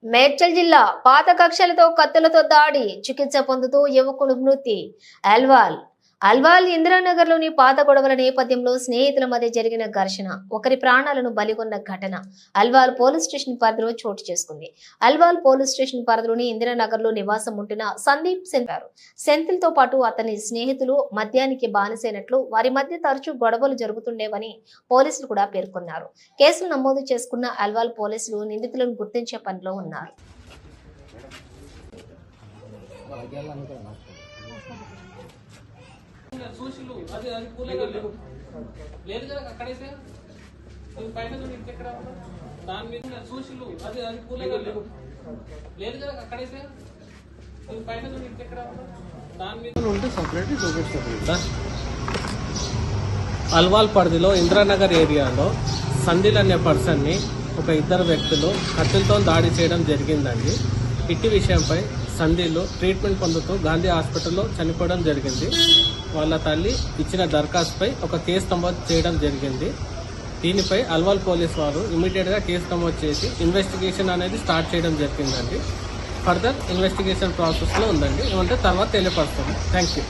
మేడ్చల్ జిల్లా పాత కక్షలతో కత్తులతో దాడి చికిత్స పొందుతూ యువకుడు మృతి. అల్వాల్ ఇందిరానగర్లోని పాత గొడవల నేపథ్యంలో స్నేహితుల మధ్య జరిగిన ఘర్షణ ఒకరి ప్రాణాలను బలిగొన్న ఘటన అల్వాల్ పోలీస్ స్టేషన్ పరిధిలో చోటు చేసుకుంది. అల్వాల్ పోలీస్ స్టేషన్ పరిధిలోని ఇందిరానగర్లో నివాసం ఉంటున్న సందీప్ సెంథిల్తో పాటు అతని స్నేహితులు మద్యానికి బానిసైనట్లు, వారి మధ్య తరచూ గొడవలు జరుగుతుండేవని పోలీసులు కూడా పేర్కొన్నారు. కేసులు నమోదు చేసుకున్న అల్వాల్ పోలీసులు నిందితులను గుర్తించే పనిలో ఉన్నారు. సూషులు అది అది కూలగా లేదు కదా అక్కడైతే పైన ఎక్కడ దాని మీద సూషులు అది అది కూలగా లేదు కదా అక్కడైతే పైన ఎక్కడ దాని మీద ఉంటే సపరేట్ అల్వాల్ పరిధిలో ఇంద్రానగర్ ఏరియాలో సందిల్ అనే పర్సన్ని ఒక ఇద్దరు వ్యక్తులు కత్తులతో దాడి చేయడం జరిగిందండి. ఇట్టి విషయంపై సంధిలో ట్రీట్మెంట్ పొందుతూ గాంధీ హాస్పిటల్లో చనిపోవడం జరిగింది. వాళ్ళ తల్లి ఇచ్చిన దరఖాస్తుపై ఒక కేసు నమోదు చేయడం జరిగింది. దీనిపై అల్వాల్ పోలీస్ వారు ఇమీడియట్గా కేసు నమోదు చేసి ఇన్వెస్టిగేషన్ అనేది స్టార్ట్ చేయడం జరిగిందండి. ఫర్దర్ ఇన్వెస్టిగేషన్ ప్రాసెస్లో ఉందండి. ఏమంటే తర్వాత తెలియపరుస్తాము. Thank you.